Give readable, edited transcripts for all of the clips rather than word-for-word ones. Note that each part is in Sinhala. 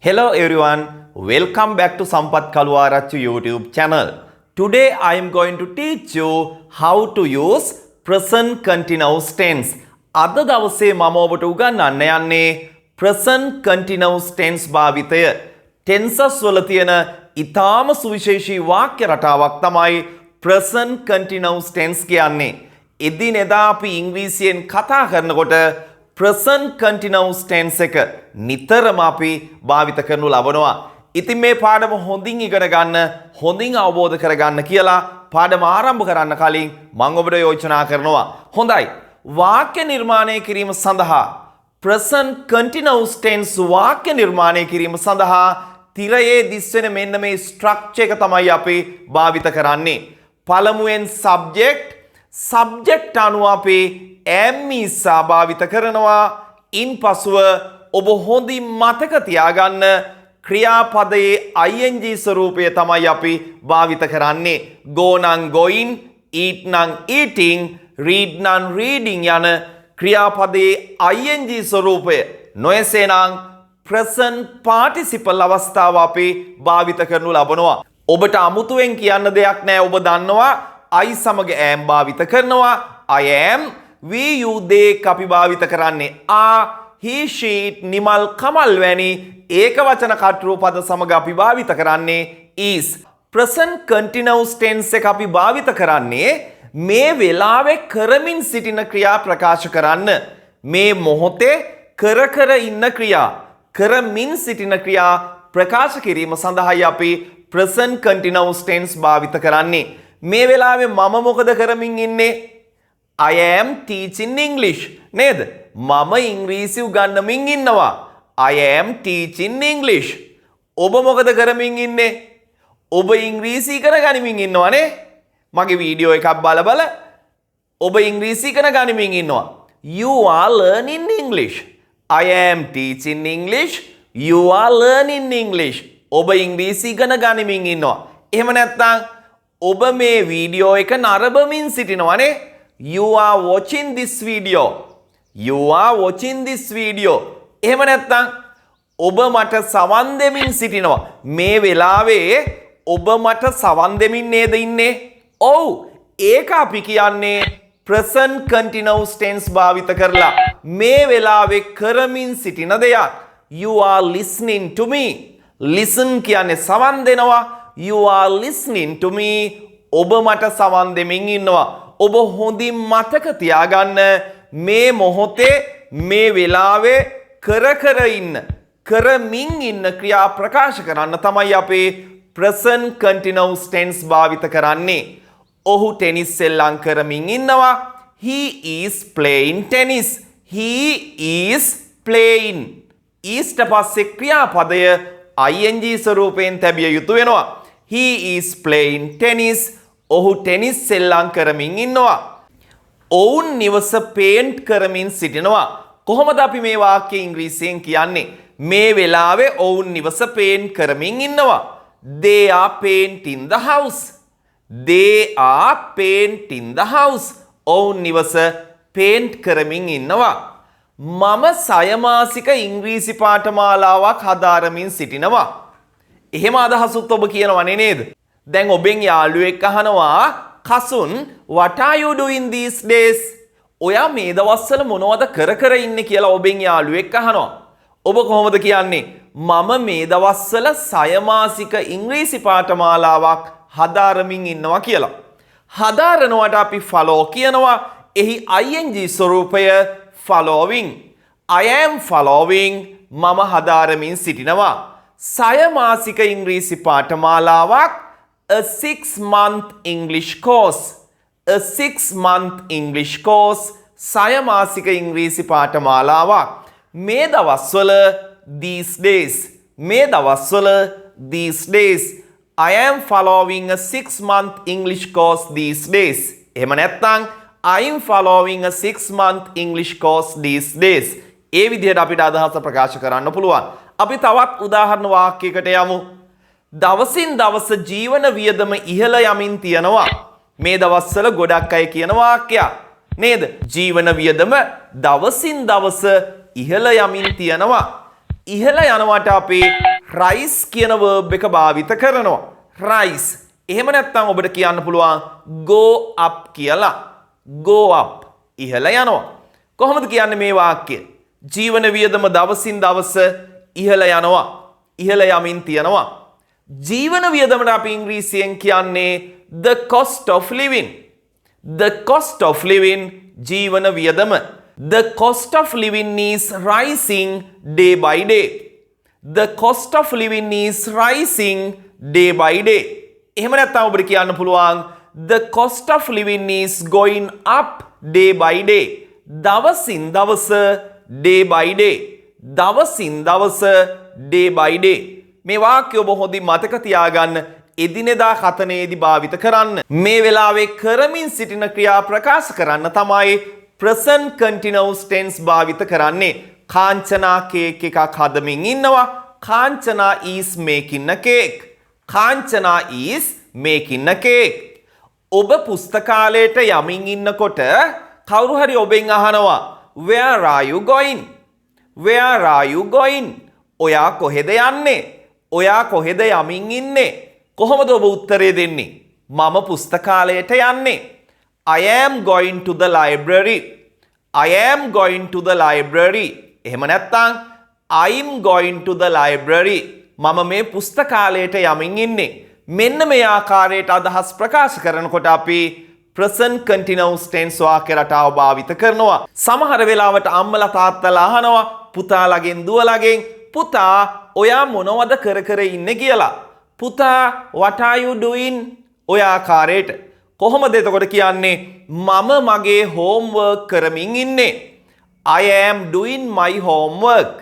Hello everyone, welcome back to Sampath Kaluarachchi YouTube channel. Today I am going to teach you how to use present continuous tense. අද දවසේ මම ඔබට උගන්වන්න යන්නේ present continuous tense භාවිතය. tenses වල තියෙන ඊටාම සුවිශේෂී වාක්‍ය රටාවක් තමයි present continuous tense කියන්නේ. එදිනෙදා අපි ඉංග්‍රීසියෙන් කතා කරනකොට present continuous tense එක නිතරම අපි භාවිත කරනු ලබනවා. ඉතින් මේ පාඩම හොඳින් ඉගෙන ගන්න, හොඳින් අවබෝධ කරගන්න කියලා පාඩම ආරම්භ කරන්න කලින් මම ඔබට යෝජනා කරනවා. හොඳයි. වාක්‍ය නිර්මාණය කිරීම සඳහා present continuous tense වාක්‍ය නිර්මාණය කිරීම සඳහා තිරයේ දිස්වෙන මෙන්න මේ ස්ට්‍රක්චර් එක තමයි අපි භාවිත කරන්නේ. පළමුවෙන් subject අනුව අපි am is භාවිත කරනවා. ඉන්පසුව ඔබ හොඳින් මතක තියාගන්න ක්‍රියාපදයේ ing ස්වරූපය තමයි අපි භාවිත කරන්නේ. go නම් going, eat නම් eating, read නම් reading යන ක්‍රියාපදයේ ing ස්වරූපය නොයසේනම් present participle අවස්ථාව අපි භාවිත කරනු ලබනවා. ඔබට අමුතුවෙන් කියන්න දෙයක් නැහැ. ඔබ දන්නවා I සමග am භාවිත කරනවා. I am, we, you, they අපි භාවිත කරන්නේ are, he, she, it, Nimal, Kamal වැනි ඒක වචන කර්තෘ පද සමග අපි භාවිත කරන්නේ is. present continuous tense එක අපි භාවිත කරන්නේ මේ වෙලාවේ කරමින් සිටින ක්‍රියා ප්‍රකාශ කරන්න. මේ මොහොතේ කර ඉන්න ක්‍රියා, කරමින් සිටින ක්‍රියා ප්‍රකාශ කිරීම සඳහායි අපි present continuous tense භාවිත කරන්නේ. මේ වෙලාවේ මම මොකද කරමින් ඉන්නේ? I am teaching English. නේද? මම ඉංග්‍රීසි උගන්වමින් ඉන්නවා. I am teaching English. ඔබ මොකද කරමින් ඉන්නේ? ඔබ ඉංග්‍රීසි ඉගෙන ගනිමින් ඉන්නවනේ. මගේ වීඩියෝ එකක් බල ඔබ ඉංග්‍රීසි ඉගෙන ගනිමින් ඉන්නවා. You are learning English. I am teaching English. You are learning English. ඔබ ඉංග්‍රීසි ඉගෙන ගනිමින් ඉන්නවා. එහෙම නැත්නම් ඔබ මේ වීඩියෝ එක නරඹමින් සිටිනවනේ. You are watching this video. You are watching this video. එහෙම නැත්නම් ඔබ මට සවන් දෙමින් සිටිනවා. මේ වෙලාවේ ඔබ මට සවන් දෙමින් නේද ඉන්නේ? ඔව්. ඒක අපි කියන්නේ present continuous tense භාවිත කරලා මේ වෙලාවේ කරමින් සිටින දෙයක්. You are listening to me. Listen කියන්නේ සවන් දෙනවා. You are listening to me. ඔබ මට සවන් දෙමින් ඉන්නවා. ඔබ හොඳින් මතක තියාගන්න මේ මොහොතේ මේ වෙලාවේ කරමින් ඉන්න ක්‍රියා ප්‍රකාශ කරන්න තමයි අපි present continuous tense භාවිත කරන්නේ. ඔහු ටෙනිස් සෙල්ලම් කරමින් ඉන්නවා. He is playing tennis. He is playing. ඊට පස්සේ ක්‍රියාපදය ing ස්වරූපයෙන් තැබිය යුතු වෙනවා. He is playing tennis. ඔහු ටෙනිස් සෙල්ලම් කරමින් ඉන්නවා. ඔවුන් නිවස පේන්ට් කරමින් සිටිනවා. කොහොමද අපි මේ වාක්‍ය ඉංග්‍රීසියෙන් කියන්නේ? මේ වෙලාවේ ඔවුන් නිවස පේන්ට් කරමින් ඉන්නවා. They are painting the house. They are painting the house. ඔවුන් නිවස පේන්ට් කරමින් ඉන්නවා. මම සයමාසික ඉංග්‍රීසි පාඨමාලාවක් හදාරමින් සිටිනවා. එහෙම අදහසුත් ඔබ කියනවනේ නේද? දැන් ඔබෙන් යාළුවෙක් අහනවා, Kasun what are you doing these days? ඔයා මේ දවස්වල මොනවද කර ඉන්නේ කියලා ඔබෙන් යාළුවෙක් අහනවා. ඔබ කොහොමද කියන්නේ? මම මේ දවස්වල සයමාසික ඉංග්‍රීසි පාඨමාලාවක් හදාරමින් ඉන්නවා කියලා. හදාරනවට අපි follow කියනවා. එහි ing ස්වරූපය following. I am following. මම හදාරමින් සිටිනවා. සයමාසික ඉංග්‍රීසි පාඨමාලාවක් a 6-month English course. A 6-month English course. සයමාසික ඉංග්‍රීසි පාඨමාලාවක්. මේ දවස්වල these days. මේ දවස්වල these days. I am following a 6-month English course these days. එහෙම නැත්නම් I am following a 6-month English course these days. ඒ විදිහට අපිට අදහස ප්‍රකාශ කරන්න පුළුවන්. අපි තවත් උදාහරණ වාක්‍යයකට යමු. දවසින් දවස ජීවන වියදම ඉහළ යමින් තියනවා. මේ දවස්වල ගොඩක් අය කියන වාක්‍යයක් නේද? ජීවන වියදම දවසින් දවස ඉහළ යමින් තියනවා. ඉහළ යනවට අපි rise කියන verb එක භාවිත කරනවා. rise. එහෙම නැත්නම් ඔබට කියන්න පුළුවන් go up කියලා. go up. ඉහළ යනවා. කොහොමද කියන්නේ මේ වාක්‍යය? ජීවන වියදම දවසින් දවස ඉහළ යනවා. ඉහළ යමින් තියනවා. ජීවන වියදමට අපි ඉංග්‍රීසියෙන් කියන්නේ the cost of living. The cost of living ජීවන වියදම. The cost of living is rising day by day. The cost of living is rising day by day. එහෙම නැත්නම් ඔබට කියන්න පුළුවන් the cost of living is going up day by day. දවසින් දවස day by day. දවසින් දවස day by day. මේ වාක්‍ය ඔබ හොඳින් මතක තියාගන්න එදිනෙදා කතනයේදී භාවිත කරන්න. මේ වෙලාවේ කරමින් සිටින ක්‍රියා ප්‍රකාශ කරන්න තමයි present continuous tense භාවිත කරන්නේ. කාංචනා කේක් එකක් හදමින් ඉන්නවා. Kanchana is making a cake. Kanchana is making a cake. ඔබ පුස්තකාලයට යමින් ඉන්නකොට කවුරු හරි ඔබෙන් අහනවා where are you going? Where are you going? ඔයා කොහෙද යන්නේ? ඔයා කොහෙද යමින් ඉන්නේ? කොහොමද ඔබ උත්තරේ දෙන්නේ? මම පුස්තකාලයට යන්නේ. I am going to the library. I am going to the library. එහෙම නැත්නම් I'm going to the library. මම මේ පුස්තකාලයට යමින් ඉන්නේ. මෙන්න මේ ආකාරයට අදහස් ප්‍රකාශ කරනකොට අපි present continuous tense වාක්‍ය රටාව භාවිත කරනවා. සමහර වෙලාවට අම්මලා තාත්තලා අහනවා පුතාලගෙන් දුවලගෙන් පුතා ඔයා මොනවද කර කර ඉන්නේ කියලා. පුතා what are you doing? ඔය ආකාරයට. කොහොමද එතකොට කියන්නේ මම මගේ homework කරමින් ඉන්නේ. I am doing my homework.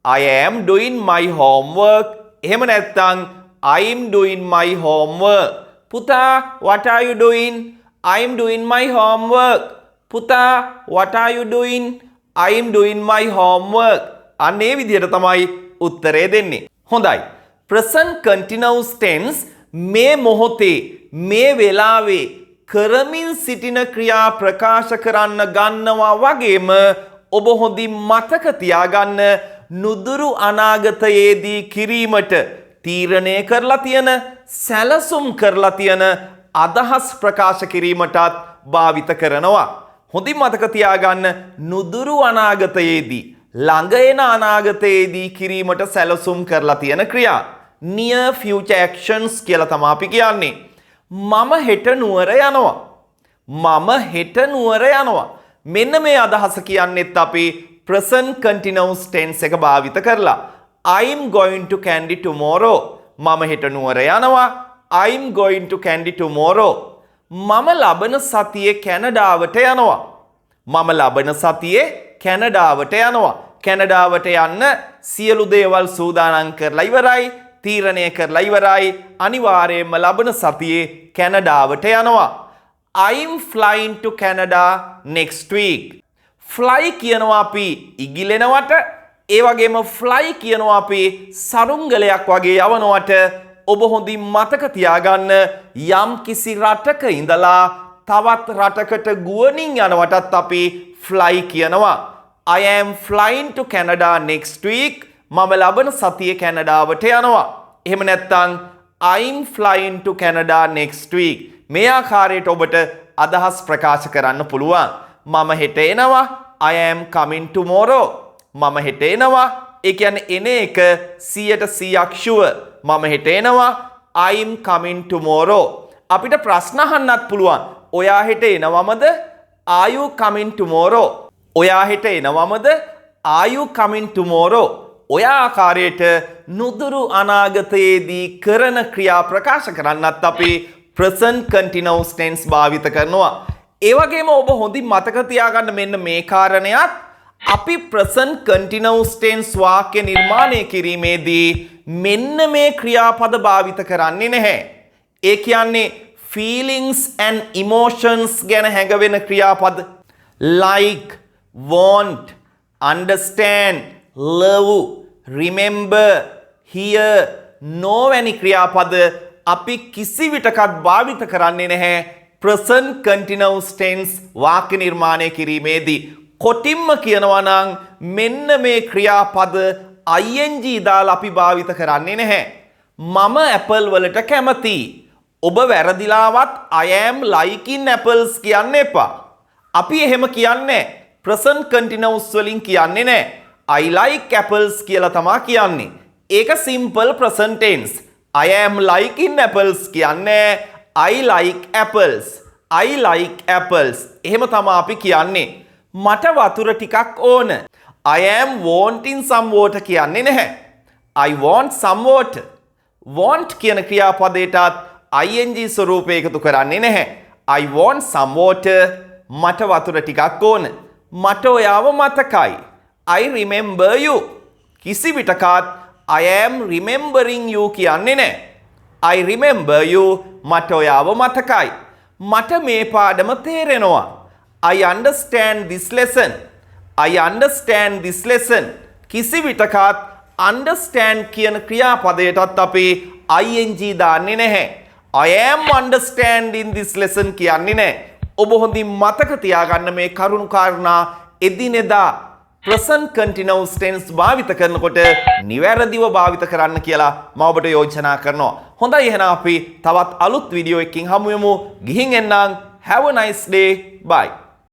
I am doing my homework. එහෙම නැත්නම් I'm doing my homework. පුතා what are you doing? I'm doing my homework. පුතා what are you doing? I'm doing my homework. අනේ විදිහට තමයි උත්තරේ දෙන්නේ. හොඳයි. present continuous tense මේ මොහොතේ මේ වෙලාවේ කරමින් සිටින ක්‍රියා ප්‍රකාශ කරන්න ගන්නවා වගේම ඔබ හොඳින් මතක තියාගන්න නුදුරු අනාගතයේදී කිරීමට තීරණය කරලා තියෙන සැලසුම් කරලා තියෙන අදහස් ප්‍රකාශ කිරීමටත් භාවිත කරනවා. හොඳින් මතක තියාගන්න නුදුරු අනාගතයේදී ළඟ එන අනාගතයේදී කිරීමට සැලසුම් කරලා තියෙන ක්‍රියා near future actions කියලා තමයි අපි කියන්නේ. මම හෙට නුවර යනවා. මම හෙට නුවර යනවා. මෙන්න මේ අදහස කියන්නේත් අපි present continuous tense එක භාවිත කරලා. I'm going to Kandy tomorrow. මම හෙට නුවර යනවා. I'm going to Kandy tomorrow. මම ලබන සතියේ කැනඩාවට යනවා. මම ලබන සතියේ කැනඩාවට යනවා. කැනඩාවට යන්න සියලු දේවල් සූදානම් කරලා ඉවරයි. තීරණය කරලා ඉවරයි. අනිවාර්යයෙන්ම ලබන සතියේ කැනඩාවට යනවා. I'm flying to Canada next week. fly කියනවා අපි ඉගිලෙනවට ඒ වගේම fly කියනවා අපි සරුංගලයක් වගේ යවනවට ඔබ හොඳින් මතක තියාගන්න යම් කිසි රටක ඉඳලා තවත් රටකට ගුවනින් යනවටත් අපි fly කියනවා. I am flying to Canada next week. මම ලබන සතියේ කැනඩාවට යනවා. එහෙම නැත්නම් I'm flying to Canada next week. මේ ආකාරයට ඔබට අදහස් ප්‍රකාශ කරන්න පුළුවන්. මම හෙට එනවා. I am coming tomorrow. මම හෙට එනවා. ඒ කියන්නේ එන එක 100% sure. මම හෙට එනවා. I'm coming tomorrow. අපිට ප්‍රශ්න අහන්නත් පුළුවන්. ඔයා හෙට එනවමද? Are you coming tomorrow? ඔයා හෙට එනවමද? Are you coming tomorrow? ඔය ආකාරයට නුදුරු අනාගතයේදී කරන ක්‍රියා ප්‍රකාශ කරන්නත් අපි present continuous tense භාවිත කරනවා. ඒ වගේම ඔබ හොඳින් මතක තියාගන්න මෙන්න මේ කාරණයක් අපි present continuous tense වාක්‍ය නිර්මාණය කිරීමේදී මෙන්න මේ ක්‍රියාපද භාවිත කරන්නේ නැහැ. ඒ කියන්නේ feelings and emotions ගැන හැඟවෙන ක්‍රියාපද like, want, understand, love, remember, hear, know වැනි ක්‍රියාපද අපි කිසි විටකත් භාවිත කරන්නේ නැහැ present continuous tense වාක්‍ය නිර්මාණය කිරීමේදී. කොටින්ම කියනවා නම් මෙන්න මේ ක්‍රියාපද ing දාලා අපි භාවිත කරන්නේ නැහැ. මම ඇපල් වලට කැමතියි. ඔබ වැරදිලාවත් I am liking apples කියන්න එපා. අපි එහෙම කියන්නේ present continuous වලින් කියන්නේ නැහැ. I like apples කියලා තමයි කියන්නේ. ඒක simple present tense. I am liking apples කියන්නේ I like apples. I like apples. එහෙම තමයි අපි කියන්නේ. මට වතුර ටිකක් ඕන. I am wanting some water කියන්නේ නැහැ. I want some water. Want කියන ක්‍රියාපදයටත් ing ස්වරූපය එකතු කරන්නේ නැහැ. I want some water. මට වතුර ටිකක් ඕන. මට ඔයාව මතකයි. I remember you. කිසි විටකත් I am remembering you කියන්නේ නැහැ. I remember you. මට ඔයාව මතකයි. මට මේ පාඩම තේරෙනවා. I understand this lesson. I understand this lesson. කිසි විටකත් understand කියන ක්‍රියාපදයටත් අපි ing දාන්නේ නැහැ. I am understanding this lesson කියන්නේ නැහැ. ඔබ හොඳින් මතක තියාගන්න මේ කරුණු කාරණා එදිනෙදා present continuous tense භාවිත කරනකොට නිවැරදිව භාවිත කරන්න කියලා මම ඔබට යෝජනා කරනවා. හොඳයි එහෙනම් අපි තවත් අලුත් වීඩියෝ එකකින් හමු වෙමු. ගිහින් එන්නම්. Have a nice day. Bye.